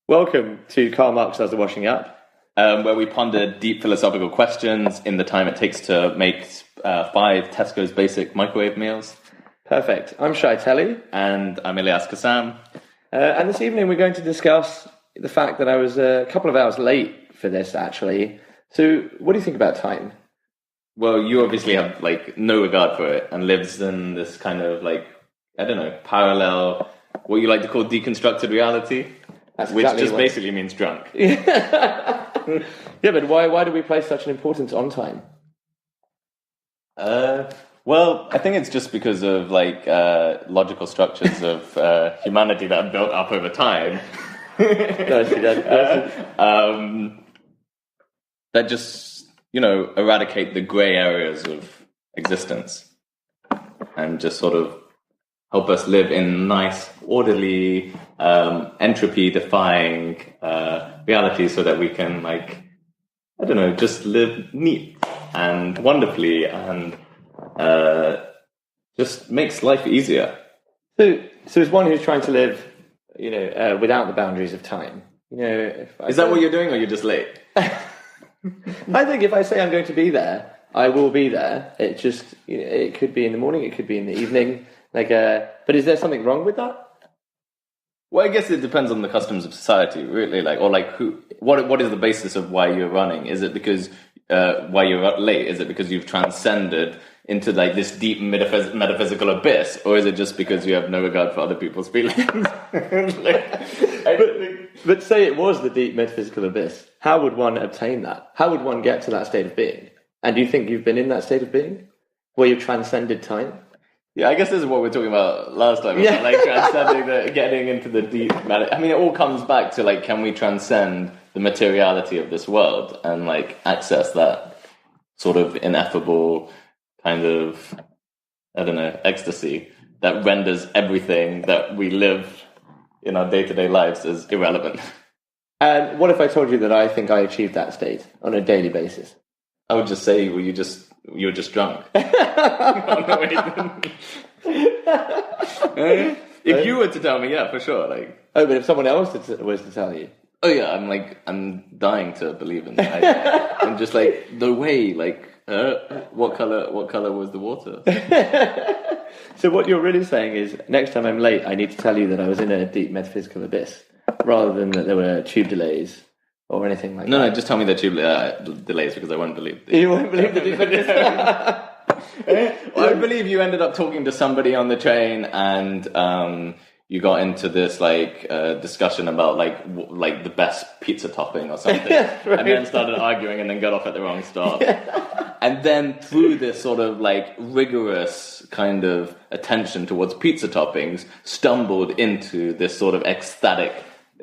Welcome to Karl Marx Does the Washing Up, where we ponder deep philosophical questions in the time it takes to make 5 Tesco's basic microwave meals. Perfect. I'm Shy Telly. And I'm Ilyas Kassam. And this evening we're going to discuss the fact that I was a couple of hours late for this, actually. So what do you think about time? Well, you obviously have, no regard for it and lives in this kind of, parallel, what you like to call deconstructed reality. That's which exactly just basically means drunk. Yeah, but why do we place such an importance on time? Well, I think it's just because of logical structures of humanity that are built up over time. That just, eradicate the grey areas of existence and just sort of help us live in nice, orderly, entropy-defying reality so that we can, just live neat and wonderfully and just makes life easier. So as one who's trying to live, without the boundaries of time, Is that what you're doing, or you're just late? I think if I say I'm going to be there, I will be there. It just, it could be in the morning, it could be in the evening. But is there something wrong with that? Well, I guess it depends on the customs of society, really. What is the basis of why you're running? Is it because why you're late? Is it because you've transcended into this deep metaphysical abyss, or is it just because you have no regard for other people's feelings? But say it was the deep metaphysical abyss. How would one obtain that? How would one get to that state of being? And do you think you've been in that state of being, where you've transcended time? Yeah, I guess this is what we were talking about last time. Yeah. Transcending getting into the deep matter. I mean, it all comes back to can we transcend the materiality of this world and access that sort of ineffable kind of, ecstasy that renders everything that we live in our day-to-day lives as irrelevant. And what if I told you that I think I achieved that state on a daily basis? I would just say, well, you were just drunk. Oh, no, wait. If you were to tell me, yeah, for sure. But if someone else was to tell you, oh yeah, I'm dying to believe in that. I'm just no way. What color was the water? So what you're really saying is, next time I'm late, I need to tell you that I was in a deep metaphysical abyss, rather than that there were tube delays or anything like that. No, just tell me the tube delays, because I won't believe it. You won't believe the deep I believe you ended up talking to somebody on the train, and you got into this discussion about the best pizza topping or something, right. And then started arguing, and then got off at the wrong stop. Yeah. And then through this sort of rigorous kind of attention towards pizza toppings, stumbled into this sort of ecstatic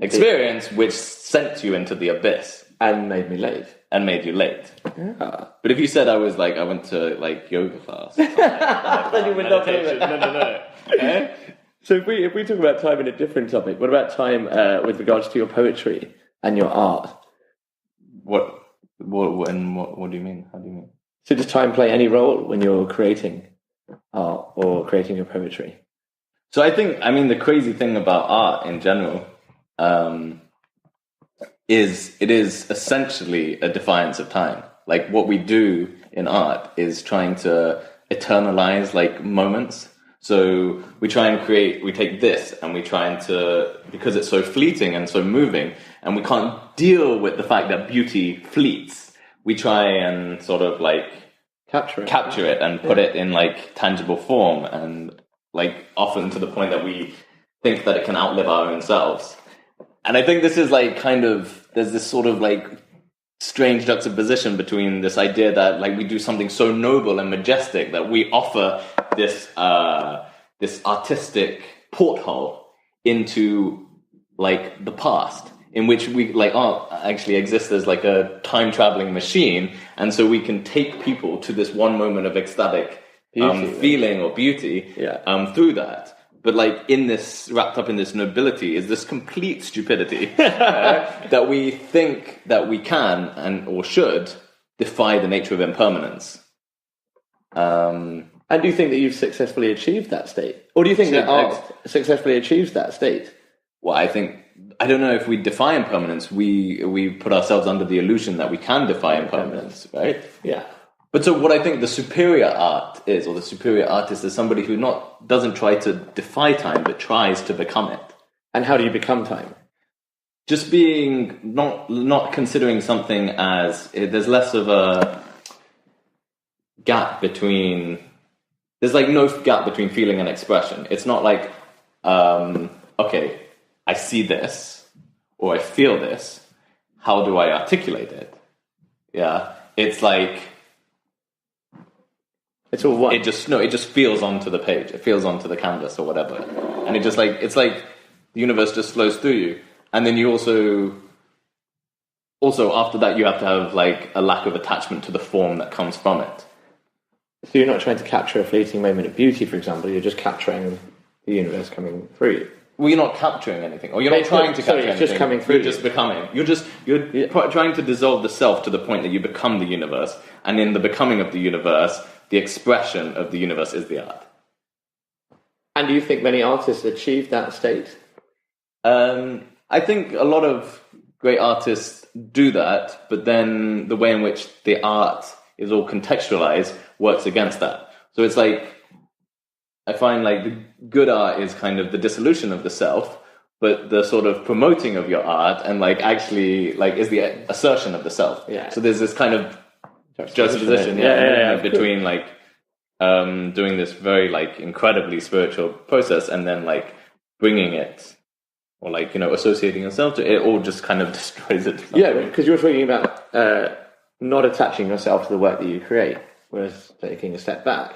experience, which sent you into the abyss and made me late. And made you late. Yeah. But if you said I went to yoga class, then you would not do it. No. Okay? So if we talk about time in a different topic, what about time with regards to your poetry and your art? What do you mean? How do you mean? So does time play any role when you're creating art or creating your poetry? So I think, the crazy thing about art in general is it is essentially a defiance of time. What we do in art is trying to eternalize moments. So we try and we take this and we try because it's so fleeting and so moving, and we can't deal with the fact that beauty fleets, we try and sort of capture it and put it in tangible form, and often to the point that we think that it can outlive our own selves. And I think this is there's this sort of strange juxtaposition between this idea that we do something so noble and majestic that we offer this artistic porthole into the past, in which we art actually exists as a time traveling machine, and so we can take people to this one moment of ecstatic feeling or beauty through that. But in this, wrapped up in this nobility, is this complete stupidity that we think that we can or should defy the nature of impermanence. And do you think that you've successfully achieved that state? Or do you think that art successfully achieves that state? Well, I think I don't know if we defy impermanence. We put ourselves under the illusion that we can defy impermanence, right? Yeah. But so what I think the superior art is, or the superior artist, is somebody who doesn't try to defy time, but tries to become it. And how do you become time? Just being not considering something as there's less of a gap between. There's like no gap between feeling and expression. It's not like, okay, I see this or I feel this. How do I articulate it? Yeah, it's like. It's all one. It just feels onto the page. It feels onto the canvas or whatever, and it's like the universe just flows through you, and then you also after that you have to have like a lack of attachment to the form that comes from it. So you're not trying to capture a fleeting moment of beauty, for example. You're just capturing the universe coming through you. Well, you're not capturing anything, or you're not trying to capture anything. It's just coming through. You're just becoming. You're trying to dissolve the self to the point that you become the universe, and in the becoming of the universe, the expression of the universe is the art. And do you think many artists achieve that state? I think a lot of great artists do that, but then the way in which the art is all contextualized works against that. So it's like, I find like the good art is kind of the dissolution of the self, but the sort of promoting of your art and like actually like is the assertion of the self. Yeah. So there's this kind of juxtaposition between like doing this very like incredibly spiritual process and then like bringing it or like, you know, associating yourself to it, all just kind of destroys it. Yeah, because you're talking about not attaching yourself to the work that you create, whereas taking a step back.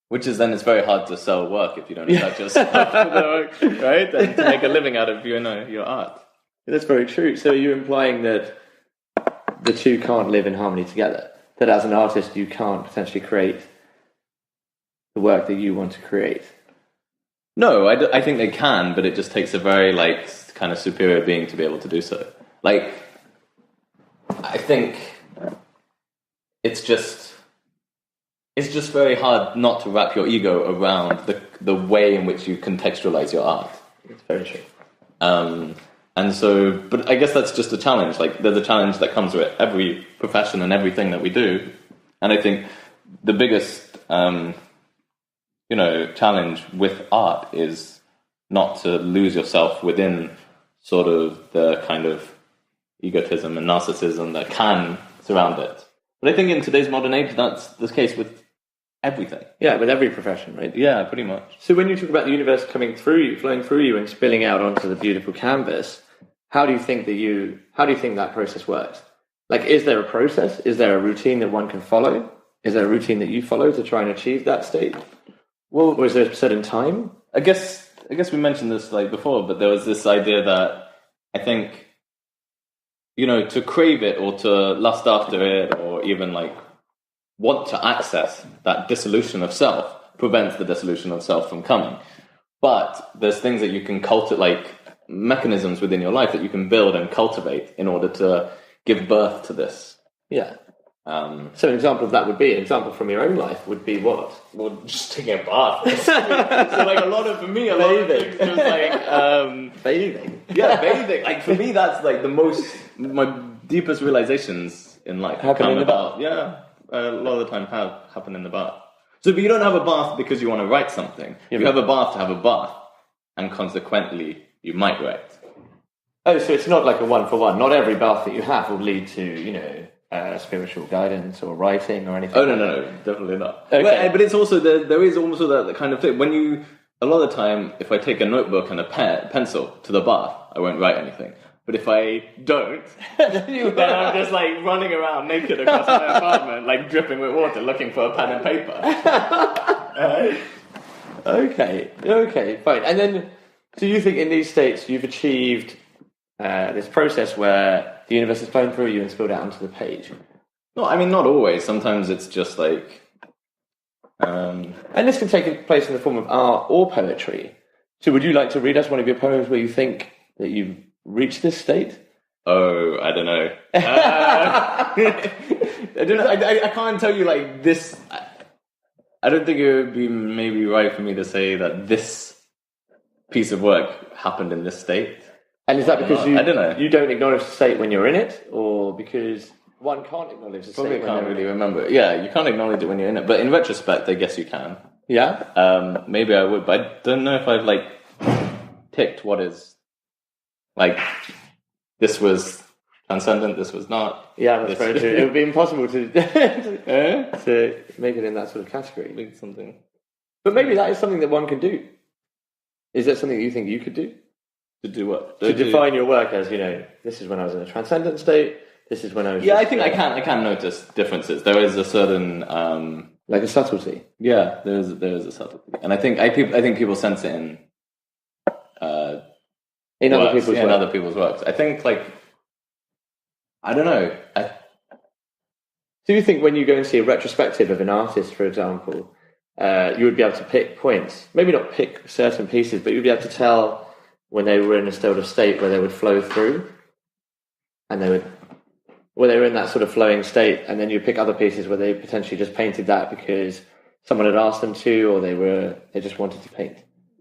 Which is then it's very hard to sell work if you don't attach yourself to the work, right? And to make a living out of, you know, your art. That's very true. So you're implying that the two can't live in harmony together? That as an artist you can't potentially create the work that you want to create? No, I think they can, but it just takes a very like kind of superior being to be able to do so. Like, I think it's just very hard not to wrap your ego around the way in which you contextualize your art. It's very true. And so, but I guess that's just a challenge. Like, there's a challenge that comes with every profession and everything that we do. And I think the biggest, challenge with art is not to lose yourself within sort of the kind of egotism and narcissism that can surround it. But I think in today's modern age, that's the case with everything. Yeah, with every profession, right? Yeah, pretty much. So when you talk about the universe coming through you, flowing through you and spilling out onto the beautiful canvas, how do you think that process works? Like, is there a process? Is there a routine that one can follow? Is there a routine that you follow to try and achieve that state? Well, or is there a certain time? I guess we mentioned this like before, but there was this idea that I think, you know, to crave it or to lust after it or even like want to access that dissolution of self prevents the dissolution of self from coming. But there's things that you can cultivate, like mechanisms within your life that you can build and cultivate in order to give birth to this. Yeah. So an example of that would be, an example from your own life would be what? Well, just taking a bath. So like a lot of things just like bathing. Yeah, bathing. Like for me, that's like my deepest realizations in life happen in the bath. Yeah, a lot of the time happen in the bath. So, but you don't have a bath because you want to write something. You have a bath to have a bath, and consequently, you might write. Oh, so it's not like a one-for-one. Not every bath that you have will lead to, you know, spiritual guidance or writing or anything. Oh no, definitely not. Okay. But it's also there is also that kind of thing when you. A lot of the time, if I take a notebook and a pencil to the bath, I won't write anything. But if I don't, then I'm just like running around naked across my apartment, like dripping with water, looking for a pen and paper. Okay, fine. And then, do you think in these states you've achieved this process where the universe is flowing through you and spilled out onto the page? No, I mean, not always. Sometimes it's just like... And this can take place in the form of art or poetry. So would you like to read us one of your poems where you think that you've reached this state? Oh, I don't know. I can't tell you like this... I don't think it would be maybe right for me to say that this piece of work happened in this state. And is that because I don't know. you don't acknowledge the state when you're in it, or because one can't acknowledge the Probably state? can't really remember. Yeah, you can't acknowledge it when you're in it, but in retrospect, I guess you can. Yeah. Maybe I would, but I don't know if I've like picked what is like. This was transcendent. This was not. Yeah, that's very true. It would be impossible to to make it in that sort of category. Something. But maybe that is something that one can do. Is that something that you think you could do? To do what? To define your work as, this is when I was in a transcendent state. This is when I was. Yeah, I think I can notice differences. There is a certain like a subtlety. Yeah, there is a subtlety, and I think people sense it in other people's works. I think I don't know. Do you think when you go and see a retrospective of an artist, for example, you would be able to pick points? Maybe not pick certain pieces, but you'd be able to tell when they were in a sort of state where they would flow through, and they were in that sort of flowing state, and then you pick other pieces where they potentially just painted that because someone had asked them to, or they just wanted to paint.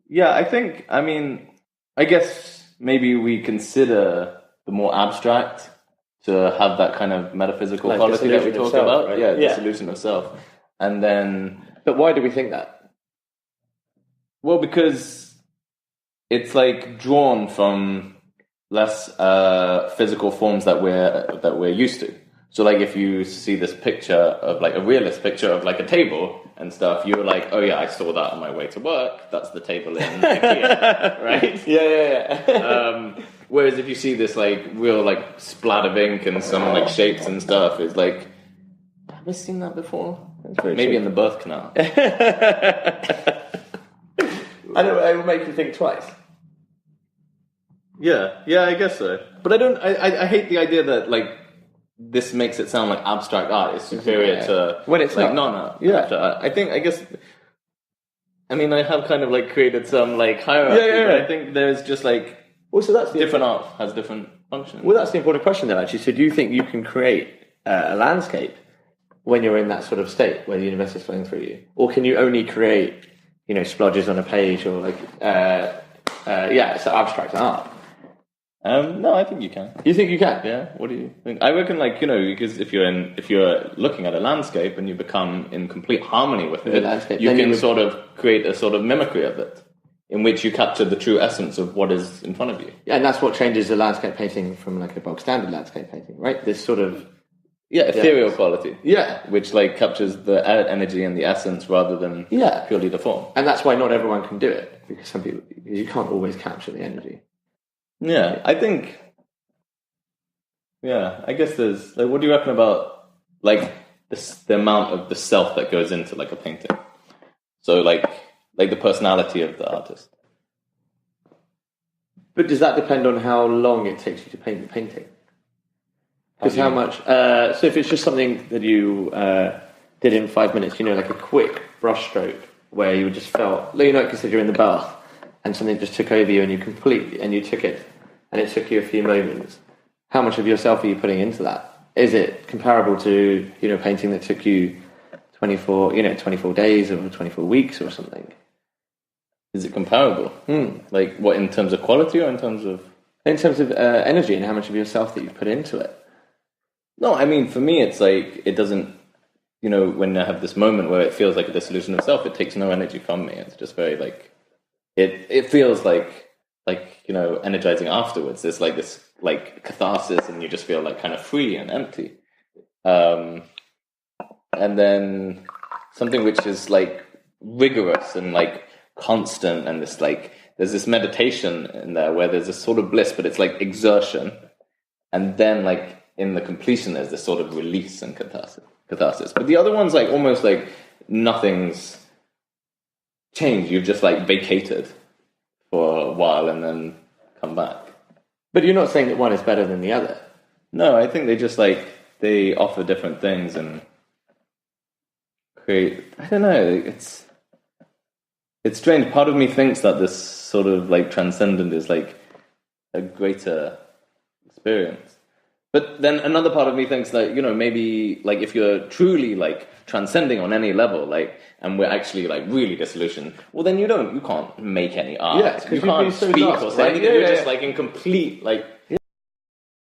Yeah, I guess maybe we consider the more abstract to have that kind of metaphysical quality that we talk about. Right? Yeah, dissolution of self. And then... But why do we think that? Well, because it's drawn from less physical forms that we're used to. So if you see this picture of a realist picture of a table and stuff, you're oh yeah, I saw that on my way to work. That's the table in IKEA, right? Yeah. Whereas if you see this real splat of ink and some shapes and stuff, it's have I seen that before? Maybe in the birth canal. And it will make you think twice. Yeah, I guess so. But I hate the idea that this makes it sound like abstract art is superior to when it's not. No. Yeah, I have kind of created some hierarchy, but I think there's just well, so that's different art has different functions. Well, that's the important question then, actually. So do you think you can create a landscape when you're in that sort of state where the universe is flowing through you, or can you only create splodges on a page or it's abstract art? No, I think you can. You think you can? Yeah. What do you think? I reckon, because if you're looking at a landscape and you become in complete harmony with it, you can sort of create a sort of mimicry of it, in which you capture the true essence of what is in front of you. Yeah, and that's what changes a landscape painting from a bog standard landscape painting, right? This sort of ethereal quality. Yeah, which captures the energy and the essence rather than purely the form. And that's why not everyone can do it, because you can't always capture the energy. Yeah, I think. Yeah, I guess there's what do you reckon about the amount of the self that goes into a painting? So the personality of the artist. But does that depend on how long it takes you to paint the painting? Because how much? So if it's just something that you did in 5 minutes, a quick brush stroke where you just felt, because you're in the bath and something just took over you and you took it. And it took you a few moments. How much of yourself are you putting into that? Is it comparable to painting that took you 24 days or 24 weeks or something? Is it comparable? What, in terms of quality or in terms of energy and how much of yourself that you put into it? No, for me, it's it doesn't. When I have this moment where it feels like a dissolution of self, it takes no energy from me. It's just very it feels energizing afterwards. There's this catharsis, and you just feel kind of free and empty. And then something which is rigorous and constant, and this there's this meditation in there where there's this sort of bliss, but it's exertion, and then in the completion there's this sort of release and catharsis. But the other one's almost nothing's changed. You've just vacated for a while and then come back. But you're not saying that one is better than the other. No, I think they just they offer different things and create. I don't know. It's strange. Part of me thinks that this sort of transcendent is a greater experience. But then another part of me thinks that, maybe like if you're truly like transcending on any level, like, and we're actually like really disillusioned, well then you can't make any art. Yeah, 'cause you you'd be can't so speak lost, or say right? anything. Yeah, You're yeah, just like in complete like